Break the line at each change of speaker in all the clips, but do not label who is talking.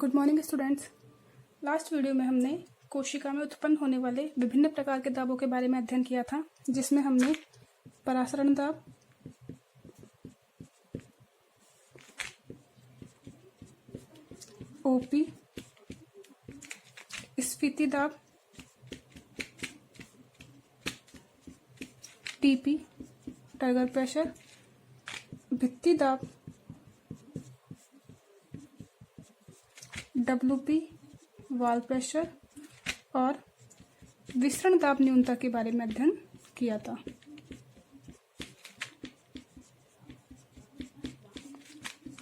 Good morning students. Last video में हमने कोशिका में उत्पन्न होने वाले विभिन्न प्रकार के दाबों के बारे में अध्ययन किया था, जिसमें हमने परासरण दाब, ओपी, स्फीति दाब, टीपी टर्गर प्रेशर, भित्ति दाब, डब्ल्यूपी वाल प्रेशर और विसरण दाब न्यूनता के बारे में अध्ययन किया था।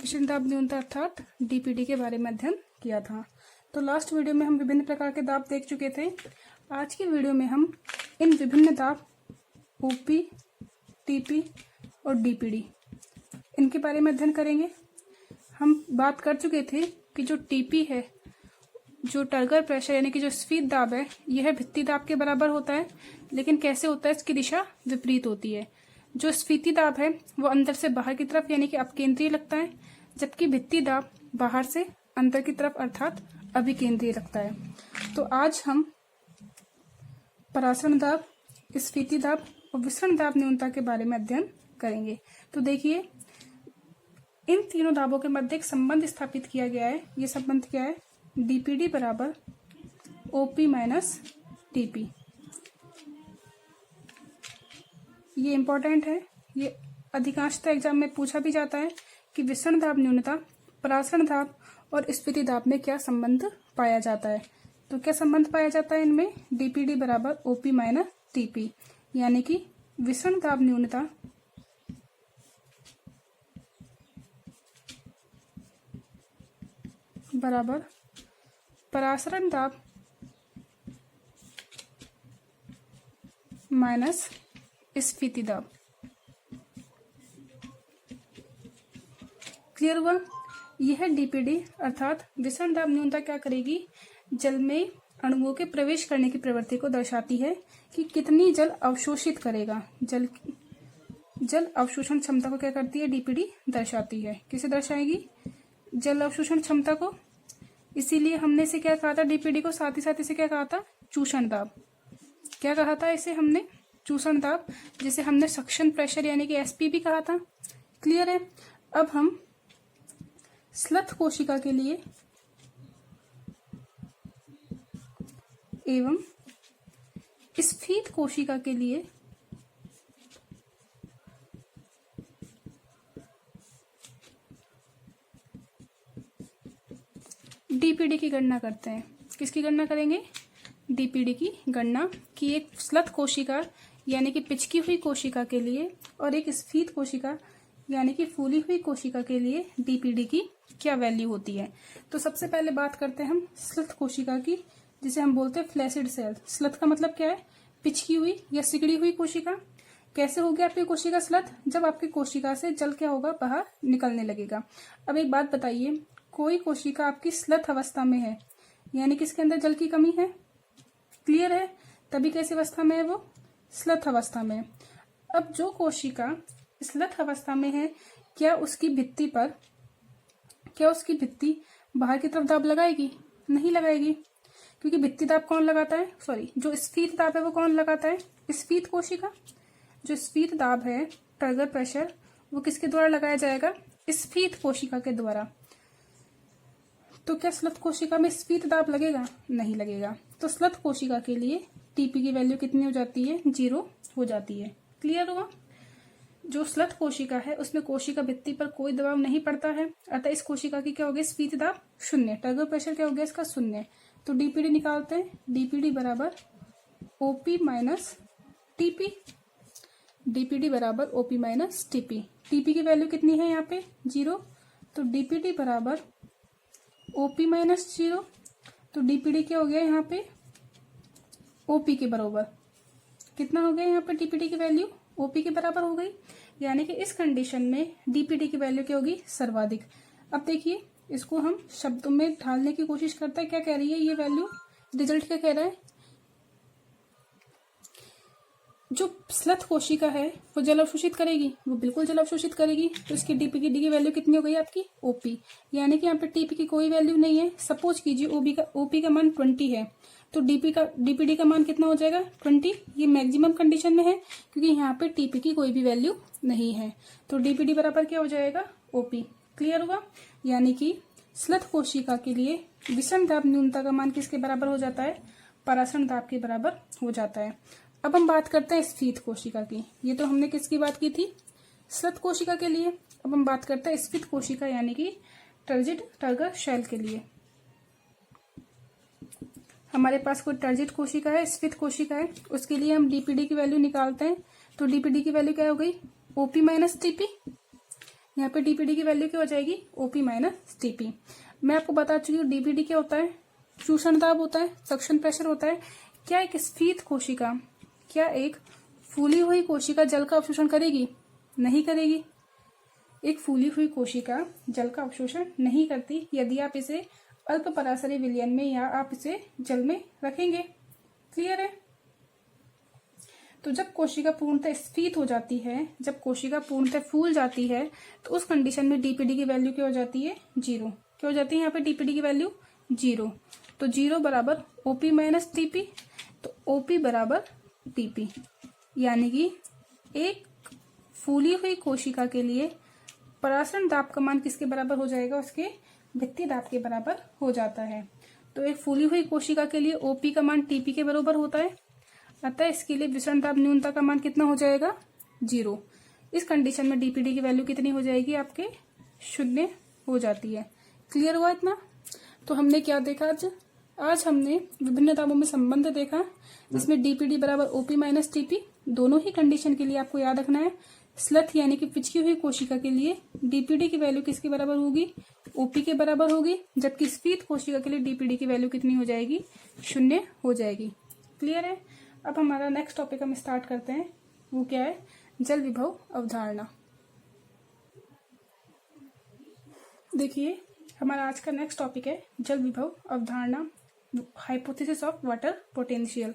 विसरण दाब न्यूनता अर्थात डीपीडी के बारे में अध्ययन किया था। तो लास्ट वीडियो में हम विभिन्न प्रकार के दाब देख चुके थे। आज की वीडियो में हम इन विभिन्न दाब ओपी, टीपी और डीपीडी इनके बारे में अध्ययन करेंगे। हम बात कर चुके थे कि जो टीपी है, जो टर्गर प्रेशर यानी कि जो स्फीत दाब है, यह भित्ति दाब के बराबर होता है, लेकिन कैसे होता है, इसकी दिशा विपरीत होती है। जो स्फीति दाब है वो अंदर से बाहर की तरफ यानी कि अपकेंद्रीय लगता है, जबकि भित्ति दाब बाहर से अंदर की तरफ अर्थात अभिकेंद्रीय लगता है। तो आज हम परासरण दाब, स्फीति दाब और विसरण दाब न्यूनता के बारे में अध्ययन करेंगे। तो देखिए, इन तीनों दाबों के मध्य एक संबंध स्थापित किया गया है। ये संबंध क्या है? डीपीडी बराबर ओपी माइनस टीपी। ये इंपॉर्टेंट है, ये अधिकांशतः एग्जाम में पूछा भी जाता है कि विसरण दाब न्यूनता, परासरण दाब और स्फीति दाब में क्या संबंध पाया जाता है। तो क्या संबंध पाया जाता है इनमें? डीपीडी बराबर ओपी माइनस टीपी, यानी कि विसरण दाब न्यूनता बराबर परासरण दाब माइनस स्फीति दाब। क्लियर हुआ? यह डीपीडी अर्थात विसरण दाब न्यूनता क्या करेगी? जल में अणुओं के प्रवेश करने की प्रवृत्ति को दर्शाती है कि कितनी जल अवशोषित करेगा। जल अवशोषण क्षमता को क्या करती है? डीपीडी दर्शाती है। किसे दर्शाएगी? जल अवशोषण क्षमता को। इसीलिए हमने इसे क्या कहा था? डीपीडी को साथ ही साथ इसे क्या कहा था? चूषण दाब। क्या कहा था इसे हमने? चूषण दाब, जिसे हमने सक्शन प्रेशर यानी कि एसपी भी कहा था। क्लियर है? अब हम स्लथ कोशिका के लिए एवं स्फीत कोशिका के लिए डीपीडी की गणना करते हैं। किसकी गणना करेंगे? डीपीडी की गणना कि एक स्लथ कोशिका यानी कि पिचकी हुई कोशिका के लिए और एक स्फीत कोशिका यानी कि फूली हुई कोशिका के लिए डीपीडी की क्या वैल्यू होती है। तो सबसे पहले बात करते हैं हम स्लथ कोशिका की, जिसे हम बोलते हैं फ्लैसिड सेल। स्लथ का मतलब क्या है? पिचकी हुई या सिकुड़ी हुई कोशिका। कैसे होगी आपकी कोशिका स्लथ? जब आपकी कोशिका से जल क्या होगा? बाहर निकलने लगेगा। अब एक बात बताइए, कोई कोशिका आपकी स्लथ अवस्था में है यानी कि इसके अंदर जल की कमी है। क्लियर है? तभी कैसी अवस्था में है वो? स्लथ अवस्था में। अब जो कोशिका स्लथ अवस्था में है, क्या उसकी भित्ति बाहर की तरफ दाब लगाएगी? नहीं लगाएगी, क्योंकि भित्ति दाब कौन लगाता है? जो स्फीत दाब है वो कौन लगाता है? स्फीत कोशिका। जो स्फीत दाब है, टर्गर प्रेशर, वो किसके द्वारा लगाया जाएगा? स्फीत कोशिका के द्वारा। तो क्या स्लथ कोशिका में स्फीत दाब लगेगा? नहीं लगेगा। तो स्लथ कोशिका के लिए टीपी की वैल्यू कितनी हो जाती है? 0 हो जाती है। क्लियर हुआ? जो स्लथ कोशिका है उसमें कोशिका भित्ति पर कोई दबाव नहीं पड़ता है, अतः इस कोशिका की क्या होगी? स्फीत दाब 0। टर्गर प्रेशर क्या हो गया इसका? 0। तो डीपीडी निकालते हैं। डीपीडी बराबर ओपी माइनस टीपी। डीपीडी बराबर ओपी माइनस टीपी। टीपी की वैल्यू कितनी है यहाँ पे? 0। तो डीपीडी बराबर ओपी माइनस 0। तो डीपीडी क्या हो गया यहाँ पे? ओपी के बराबर। कितना हो गया यहाँ पे? डीपीडी की वैल्यू ओपी के बराबर हो गई, यानी कि इस कंडीशन में डीपीडी की वैल्यू क्या होगी? सर्वाधिक। अब देखिए, इसको हम शब्दों में ढालने की कोशिश करते हैं। क्या कह रही है ये वैल्यू? रिजल्ट क्या कह रहा है? जो स्लथ कोशिका है वो जल अवशोषित करेगी, वो बिल्कुल जल अवशोषित करेगी। तो इसकी डीपी की वैल्यू कितनी हो गई आपकी ओपी, यानी कि यहाँ पे टीपी की कोई वैल्यू नहीं है। सपोज कीजिए ओपी का मान 20 है, तो डीपीडी का मान कितना हो जाएगा 20। ये मैक्सिमम कंडीशन में है क्योंकि यहाँ पे टीपी की कोई भी वैल्यू नहीं है, तो डीपीडी बराबर क्या हो जाएगा ओपी। क्लियर हुआ, यानी कि स्लथ कोशिका के लिए विषम दाब न्यूनता का मान किसके बराबर हो जाता है, परासरण दाब के बराबर हो जाता है। अब हम बात करते हैं स्फीत कोशिका की। ये तो हमने किसकी बात की थी, स्लथ कोशिका के लिए। अब हम बात करते हैं स्फीत कोशिका यानी कि टर्जिड टर्गर शेल के लिए। हमारे पास कोई टर्जिड कोशिका है, स्फीत कोशिका है, उसके लिए हम डीपीडी की वैल्यू निकालते हैं। तो डीपीडी की वैल्यू क्या हो गई ओपी माइनस टीपी। यहाँ पे डीपीडी की वैल्यू क्या हो जाएगी ओपी माइनस टीपी। मैं आपको बता चुकी हूँ डीपीडी क्या होता है, शोषण दाब होता है, सक्शन प्रेशर होता है। क्या एक स्फीत कोशिका, क्या एक फूली हुई कोशिका जल का अवशोषण करेगी, नहीं करेगी। एक फूली हुई कोशिका जल का अवशोषण नहीं करती यदि आप इसे अल्प पराशरी विलयन में या आप इसे जल में रखेंगे। क्लियर है। तो जब कोशिका पूर्णतः स्फीत हो जाती है, जब कोशिका पूर्णतः फूल जाती है, तो उस कंडीशन में डीपीडी की वैल्यू क्या हो जाती है 0। क्या हो जाती है यहाँ पे डीपीडी की वैल्यू 0। तो 0 बराबर ओपी माइनस टीपी, तो ओपी बराबर टीपी, यानी कि एक फूली हुई कोशिका के लिए परासरण दाब का मान किसके बराबर हो जाएगा, उसके भित्ति दाब के बराबर हो जाता है। तो एक फूली हुई कोशिका के लिए ओपी का मान टीपी के बराबर होता है, अतः इसके लिए विसरण दाब न्यूनता का मान कितना हो जाएगा 0। इस कंडीशन में डीपीडी की वैल्यू कितनी हो जाएगी आपके 0 हो जाती है। क्लियर हुआ इतना। तो हमने क्या देखा आज हमने विभिन्न दाबों में संबंध देखा, जिसमें डीपीडी बराबर ओपी माइनस टीपी। दोनों ही कंडीशन के लिए आपको याद रखना है, स्लथ यानी कि पिचकी हुई कोशिका के लिए डीपीडी की वैल्यू किसके बराबर होगी ओपी के बराबर होगी, जबकि स्फीत कोशिका के लिए डीपीडी की वैल्यू कितनी हो जाएगी 0 हो जाएगी। क्लियर है। अब हमारा नेक्स्ट टॉपिक हम स्टार्ट करते हैं, वो क्या है जल विभव अवधारणा। देखिए हमारा आज का नेक्स्ट टॉपिक है जल विभव अवधारणा, हाइपोथेसिस ऑफ वाटर पोटेंशियल।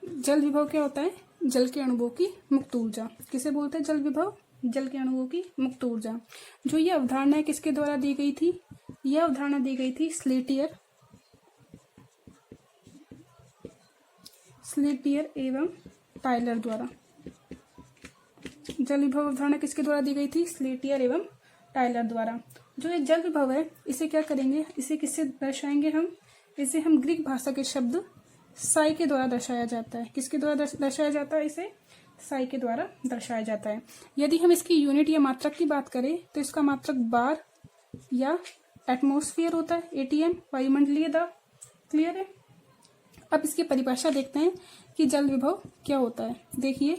जल विभव क्या होता है, जल के अणुओं की मुक्त ऊर्जा। किसे बोलते हैं जल विभव, जल के अणुओं की मुक्त ऊर्जा। जो ये अवधारणा है किसके द्वारा दी गई थी, यह अवधारणा दी गई थी स्लेटियर एवं टायलर द्वारा। जल विभव अवधारणा किसके द्वारा दी गई थी, स्लेटियर एवं टायलर द्वारा। जो ये जल विभव है इसे क्या करेंगे, इसे किससे दर्शाएंगे हम, इसे हम ग्रीक भाषा के शब्द साई के द्वारा दर्शाया जाता है। किसके द्वारा दर्शाया जाता है, इसे साई के द्वारा दर्शाया जाता है। यदि हम इसकी यूनिट या मात्रक की बात करें तो इसका मात्रक बार या एटमॉस्फेयर होता है, एटीएम वायुमंडलीय दाब। क्लियर है। अब इसकी परिभाषा देखते हैं कि जल विभव क्या होता है। देखिए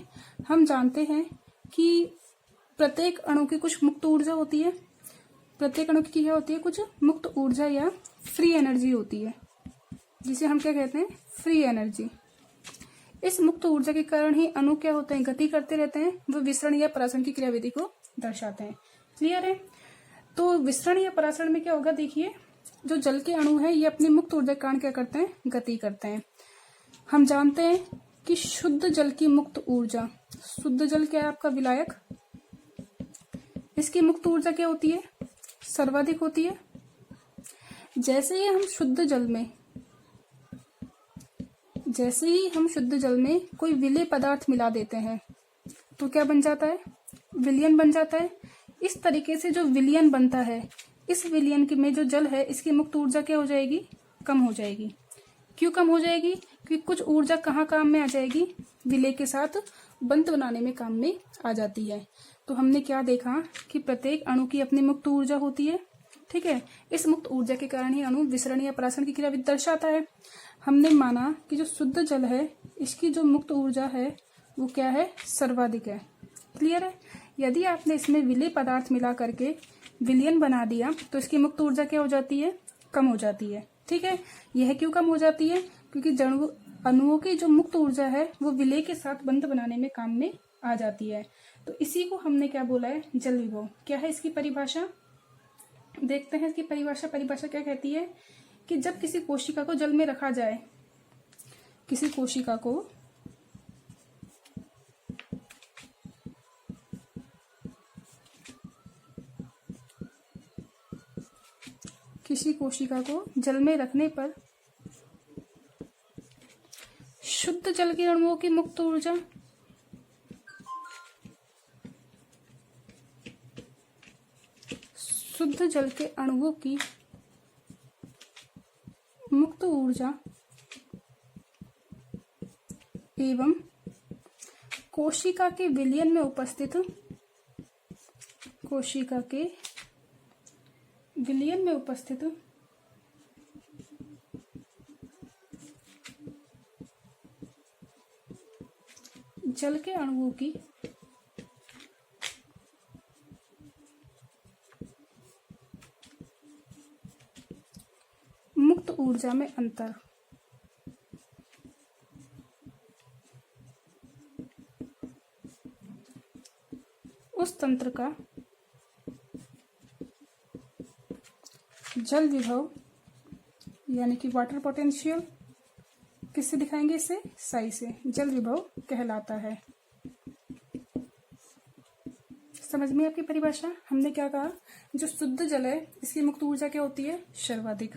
हम जानते हैं कि प्रत्येक अणु की कुछ मुक्त ऊर्जा होती है, प्रत्येक अणु की क्या होती है कुछ मुक्त ऊर्जा या फ्री एनर्जी होती है, जिसे हम क्या कहते हैं फ्री एनर्जी। इस मुक्त ऊर्जा के कारण ही अणु क्या होते हैं गति करते रहते हैं, वो विसरण या परासरण की क्रियाविधि को दर्शाते हैं। क्लियर है। तो विसरण या परासरण में क्या होगा, देखिए जो जल के अणु है ये अपनी मुक्त ऊर्जा के कारण क्या करते हैं गति करते हैं। हम जानते हैं कि शुद्ध जल की मुक्त ऊर्जा, शुद्ध जल क्या है आपका विलायक, इसकी मुक्त ऊर्जा क्या होती है सर्वाधिक होती है। जैसे ही हम शुद्ध जल में कोई विलेय पदार्थ मिला देते हैं तो क्या बन जाता है विलयन बन जाता है। इस तरीके से जो विलयन बनता है, इस विलयन में जो जल है इसकी मुक्त ऊर्जा क्या हो जाएगी कम हो जाएगी। क्यों कम हो जाएगी, क्योंकि कुछ ऊर्जा कहाँ काम में आ जाएगी, विलेय के साथ बंध बनाने में काम में आ जाती है। तो हमने क्या देखा कि प्रत्येक अणु की अपनी मुक्त ऊर्जा होती है। ठीक है। इस मुक्त ऊर्जा के कारण ही अणु विसरण या परासरण की क्रियाविधि दर्शाता है। हमने माना कि जो शुद्ध जल है इसकी जो मुक्त ऊर्जा है वो क्या है सर्वाधिक है। क्लियर है। यदि आपने इसमें विलेय पदार्थ मिला करके विलयन बना दिया तो इसकी मुक्त ऊर्जा क्या हो जाती है कम हो जाती है। ठीक है। यह क्यों कम हो जाती है, क्योंकि अणुओं की जो मुक्त ऊर्जा है वो विलेय के साथ बंध बनाने में काम में आ जाती है। तो इसी को हमने क्या बोला है जल विभव। क्या है इसकी परिभाषा, देखते हैं इसकी परिभाषा क्या कहती है कि जब किसी कोशिका को जल में रखा जाए, किसी कोशिका को किसी कोशिका को जल में रखने पर शुद्ध जल के अणुओं की मुक्त ऊर्जा शुद्ध जल के अणुओं की मुक्त ऊर्जा एवं कोशिका के विलयन में उपस्थित जल के अणुओं की मुक्त ऊर्जा में अंतर। उस तंत्र का जल विभव यानी कि वाटर पोटेंशियल किससे दिखाएंगे? इसे साई से जल विभव कहलाता है। समझ में आपकी परिभाषा? हमने क्या कहा, जो शुद्ध जल है इसकी मुक्त ऊर्जा क्या होती है? सर्वाधिक।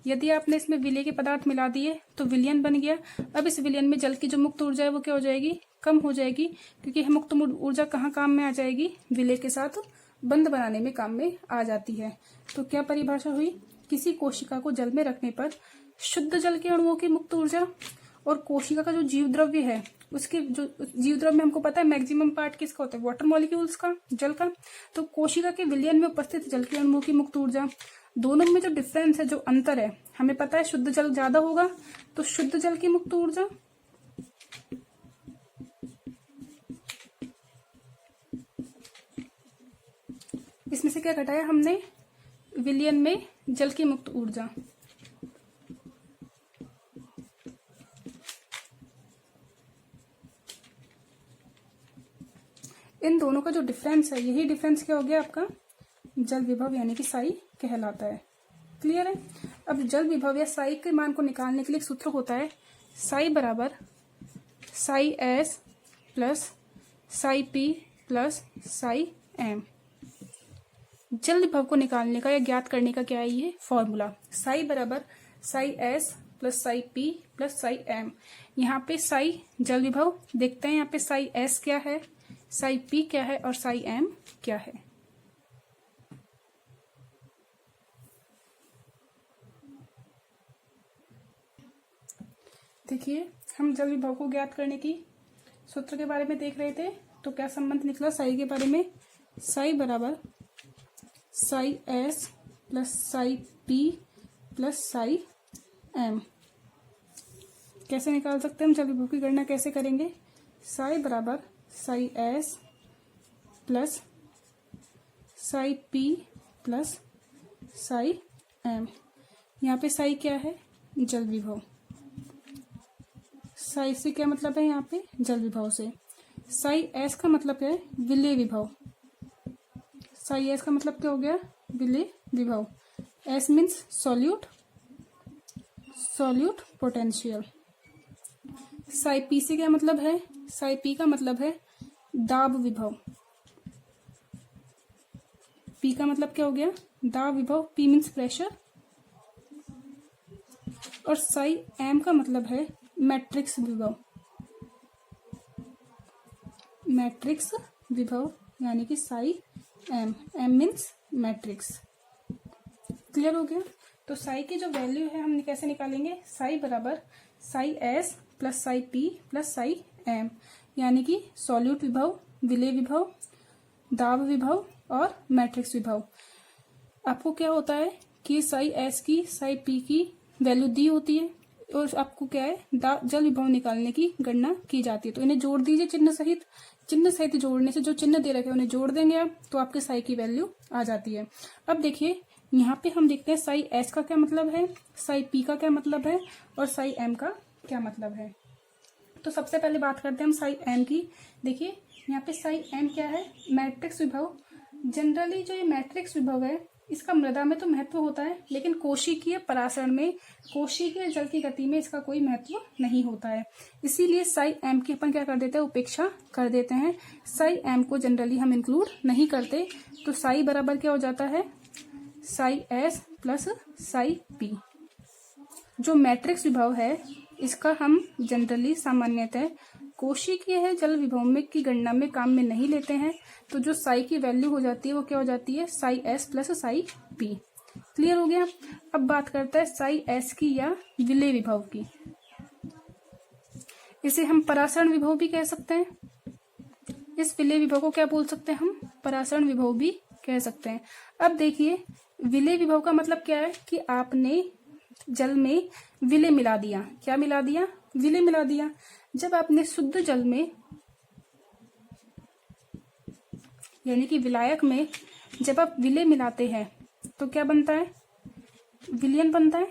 यदि आपने इसमें विलय के पदार्थ मिला दिए तो विलयन बन गया। अब इस विलयन में जल की जो मुक्त ऊर्जा है वो क्या हो जाएगी? कम हो जाएगी, क्योंकि मुक्त ऊर्जा कहाँ काम में आ जाएगी? विलय के साथ बंध बनाने में काम में आ जाती है। तो क्या परिभाषा हुई? किसी कोशिका को जल में रखने पर शुद्ध जल के अणुओं की मुक्त ऊर्जा और कोशिका का जो जीव द्रव्य है उसके जो जीव द्रव्य में हमको पता है मैक्सिमम पार्ट किसका होता है? वाटर मॉलिक्यूल्स का, जल का। तो कोशिका के विलयन में उपस्थित जल के अणुओं की मुक्त ऊर्जा, दोनों में जो डिफरेंस है, जो अंतर है, हमें पता है शुद्ध जल ज्यादा होगा, तो शुद्ध जल की मुक्त ऊर्जा इसमें से क्या घटाया हमने? विलयन में जल की मुक्त ऊर्जा। इन दोनों का जो डिफरेंस है, यही डिफरेंस क्या हो गया आपका? जल विभव यानी कि साई कहलाता है। क्लियर है? अब जल विभव या साई के मान को निकालने के लिए एक सूत्र होता है, साई बराबर psi S plus psi P plus psi M. जल विभव को निकालने का या ज्ञात करने का क्या है? ये फॉर्मूला, साई बराबर psi S plus psi P plus psi M. यहाँ पे साई जल विभव, देखते हैं यहाँ पे साई एस क्या है, साई पी क्या है और साई एम क्या है। देखिए, हम जल विभव को ज्ञात करने की सूत्र के बारे में देख रहे थे, तो क्या संबंध निकला साई के बारे में? साई बराबर psi S plus psi P plus psi M. कैसे निकाल सकते हैं हम? जल विभव की गणना कैसे करेंगे? साई बराबर psi S plus psi P plus psi M. यहाँ पे साई क्या है? जल विभव। साई से क्या मतलब है? यहाँ पे जल विभव से। साई एस का मतलब क्या है? विलय विभव। साई एस का मतलब क्या हो गया? विलय विभव। S means solute potential. Sai P से क्या मतलब है? साई पी का मतलब है दाब विभव। पी का मतलब क्या हो गया? दाब विभव। P means pressure. और साई एम का मतलब है मैट्रिक्स विभव। मैट्रिक्स विभव यानी कि psi M. M means matrix. Clear हो गया? तो साई की जो वैल्यू है हम कैसे निकालेंगे? साई बराबर psi S plus psi P plus psi M, यानी कि सॉल्यूट विभव, विलय विभव, दाब विभव और मैट्रिक्स विभव। आपको क्या होता है कि साई एस की, साई पी की वैल्यू दी होती है और आपको क्या है? जल विभव निकालने की गणना की जाती है। तो इन्हें जोड़ दीजिए चिन्ह सहित। चिन्ह सहित जोड़ने से जो चिन्ह दे रखे हैं उन्हें जोड़ देंगे आप, तो आपके साई की वैल्यू आ जाती है। अब देखिए यहाँ पे हम देखते हैं साई एस का क्या मतलब है, साई पी का क्या मतलब है और साई एम का क्या मतलब है। तो सबसे पहले बात करते हैं हम साई एम की। देखिए यहाँ पे साई एम क्या है? मैट्रिक्स विभव। जनरली जो ये मैट्रिक्स विभव है इसका मृदा में तो महत्व होता है, लेकिन कोशिकीय परासरण में, कोशिकीय जल की गति में इसका कोई महत्व नहीं होता है। इसीलिए साई एम की अपन क्या कर देते हैं? उपेक्षा कर देते हैं। साई एम को जनरली हम इंक्लूड नहीं करते। तो साई बराबर क्या हो जाता है? Sai S plus psi P. जो मैट्रिक्स विभव है इसका हम जनरली सामान्यतः कोशिकीय जल विभव में की गणना में काम में नहीं लेते हैं। तो जो साई की वैल्यू हो जाती है वो क्या हो जाती है, Sai S plus psi P. Clear हो गया। अब बात करते हैं साई एस की या विलेय विभव की। इसे हम परासरण विभव भी कह सकते हैं। इस विलेय विभव को क्या बोल सकते हैं हम, परासरण विभव भी कह सकते हैं। अब देखिए विलेय विभव का मतलब क्या है कि आपने जल में विलेय मिला दिया। क्या मिला दिया, विलेय मिला दिया। जब आपने शुद्ध जल में यानी कि विलायक में जब आप विलेय मिलाते हैं तो क्या बनता है, विलयन बनता है।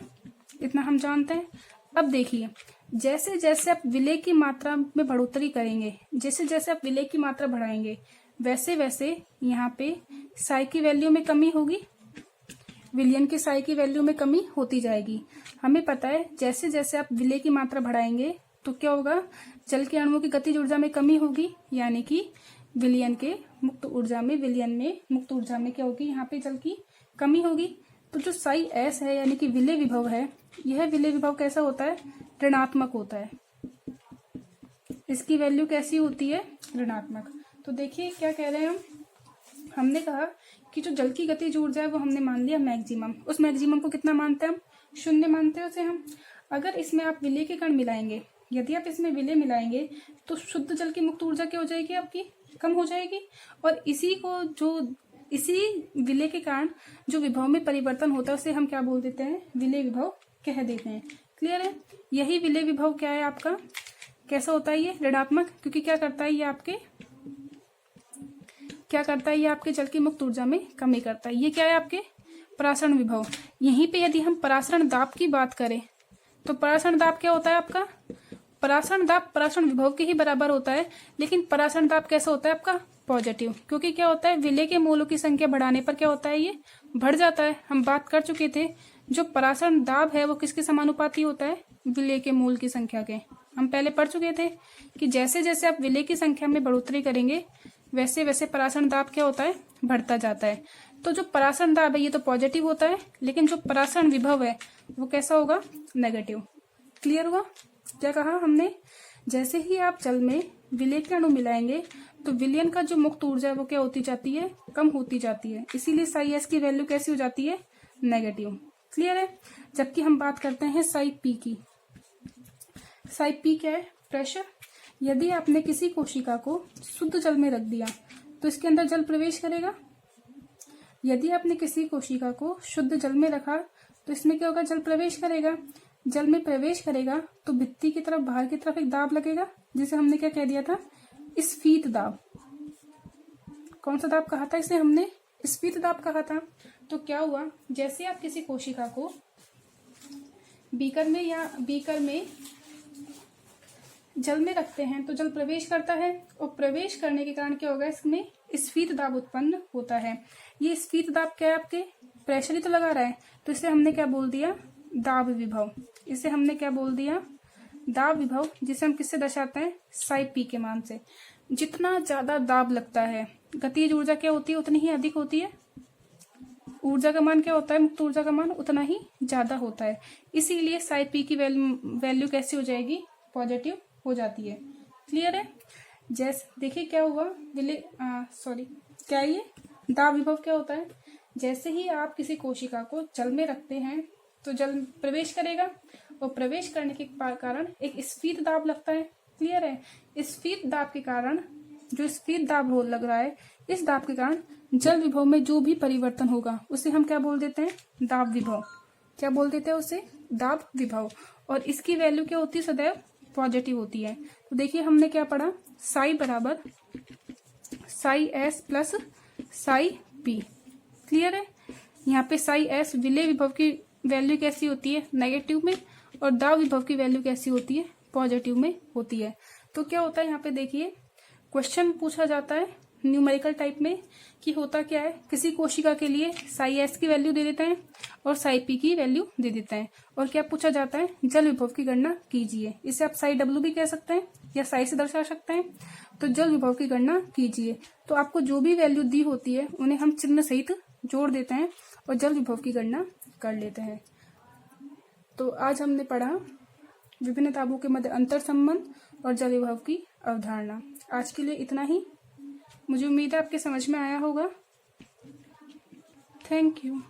इतना हम जानते हैं। अब देखिए जैसे जैसे आप विलेय की मात्रा में बढ़ोतरी करेंगे, जैसे जैसे आप विलेय की मात्रा बढ़ाएंगे, वैसे वैसे यहाँ पे साई की वैल्यू में कमी होगी, विलयन की साई की वैल्यू में कमी होती जाएगी। हमें पता है जैसे जैसे आप विलेय की मात्रा बढ़ाएंगे तो क्या होगा, जल के अणुओं की गतिज ऊर्जा में कमी होगी, यानी कि विलयन के मुक्त ऊर्जा में, विलयन में मुक्त ऊर्जा में क्या होगी, यहाँ पे जल की कमी होगी। तो जो साई एस है यानी कि विलेय विभव है, यह विलेय विभव कैसा होता है, ऋणात्मक होता है। इसकी वैल्यू कैसी होती है, ऋणात्मक। तो देखिए क्या कह रहे हैं हमने कहा कि जो जल की गतिज ऊर्जा है वो हमने मान लिया मैक्सिमम। उस मैक्सिमम को कितना मानते हैं हम, 0 मानते हैं उसे हम। अगर इसमें आप विलेय के कण मिलाएंगे, यदि आप इसमें विलेय मिलाएंगे तो शुद्ध जल की मुक्त ऊर्जा क्या हो जाएगी, आपकी कम हो जाएगी। और इसी विलेय के कारण जो विभव में परिवर्तन होता है उसे हम क्या बोल देते हैं, विलेय विभव कह देते हैं। क्लियर है। यही विलेय विभव क्या है आपका, कैसा होता है ये, ऋणात्मक। क्योंकि क्या करता है ये आपके जल की मुक्त ऊर्जा में कमी करता है। ये क्या है आपके परासरण विभव। यहीं पे यदि हम परासरण दाब की बात करें तो परासरण दाब क्या होता है आपका, परासरण दाब परासरण विभव के ही बराबर होता है। लेकिन परासरण दाब कैसा होता है आपका, पॉजिटिव। क्योंकि क्या होता है, विलेय के मोलों की संख्या बढ़ाने पर क्या होता है, ये बढ़ जाता है। हम बात कर चुके थे जो परासरण दाब है वो किसके समानुपाती होता है, विलेय के मोल की संख्या के। हम पहले पढ़ चुके थे कि जैसे जैसे आप विलेय की संख्या में बढ़ोतरी करेंगे वैसे वैसे परासरण दाब क्या होता है, बढ़ता जाता है। तो जो परासरण दाब है ये तो पॉजिटिव होता है, लेकिन जो परासरण विभव है वो कैसा होगा, नेगेटिव। क्लियर हुआ। क्या कहा हमने, जैसे ही आप जल में विलेय के अणु मिलाएंगे तो विलयन का जो मुक्त ऊर्जा है वो क्या होती जाती है, कम होती जाती है। इसीलिए साई एस की वैल्यू कैसी हो जाती है, नेगेटिव। क्लियर है। जबकि हम बात करते हैं साई पी की। साई पी क्या है, प्रेशर। यदि आपने किसी कोशिका को शुद्ध जल में रख दिया तो इसके अंदर जल प्रवेश करेगा। यदि आपने किसी कोशिका को शुद्ध जल में रखा तो इसमें क्या होगा, जल प्रवेश करेगा। जल में प्रवेश करेगा तो भित्ति की तरफ, बाहर की तरफ एक दाब लगेगा, जिसे हमने क्या कह दिया था, स्फीत दाब। कौन सा दाब कहा था इसे हमने, स्फीत दाब कहा था। तो क्या हुआ, जैसे आप किसी कोशिका को बीकर में जल में रखते हैं तो जल प्रवेश करता है, और प्रवेश करने के कारण क्या होगा, इसमें स्फीत दाब उत्पन्न होता है। ये स्फीत दाब क्या है, आपके प्रेशर ही तो लगा रहा है, तो इसे हमने क्या बोल दिया, दाब विभव। इसे हमने क्या बोल दिया, दाब विभव, जिसे हम किससे दर्शाते हैं, साई पी के मान से। जितना ज्यादा दाब लगता है गतिज ऊर्जा क्या होती है, उतनी ही अधिक होती है। ऊर्जा का मान क्या होता है, मुक्त ऊर्जा का मान उतना ही ज्यादा होता है। इसीलिए साई पी की वैल्यू कैसी हो जाएगी, पॉजिटिव हो जाती है। क्लियर है। जैसे देखिए क्या हुआ, क्या ये दाब विभव क्या होता है, जैसे ही आप किसी कोशिका को जल में रखते हैं तो जल प्रवेश करेगा, और प्रवेश करने के कारण एक स्फीत दाब लगता है। क्लियर है। स्फीत दाब के कारण, जो स्फीत दाब लग रहा है, इस दाब के कारण जल विभव में जो भी परिवर्तन होगा उसे हम क्या बोल देते हैं, दाब विभव। क्या बोल देते हैं उसे, दाब विभव। और इसकी वैल्यू क्या होती है, सदैव पॉजिटिव होती है। तो देखिए हमने क्या पढ़ा, साई बराबर psi S plus psi P. Clear है। यहाँ पे साई एस विलेय विभव की वैल्यू कैसी होती है, नेगेटिव में, और दाब विभव की वैल्यू कैसी होती है, पॉजिटिव में होती है। तो क्या होता है, यहाँ पे देखिए क्वेश्चन पूछा जाता है न्यूमेरिकल टाइप में कि होता क्या है, किसी कोशिका के लिए साई एस की वैल्यू दे देते हैं और साई पी की वैल्यू दे देते हैं, और क्या पूछा जाता है, जल विभव की गणना कीजिए। इसे आप साई डब्ल्यू भी कह सकते हैं या साई से दर्शा सकते हैं। तो जल विभव की गणना कीजिए। तो आपको जो भी वैल्यू दी होती है उन्हें हम चिन्ह सहित जोड़ देते हैं और जल विभव की गणना कर लेते हैं। तो आज हमने पढ़ा विभिन्न तापों के मध्य अंतर संबंध और जल विभव की अवधारणा। आज के लिए इतना ही। मुझे उम्मीद है आपके समझ में आया होगा। Thank you.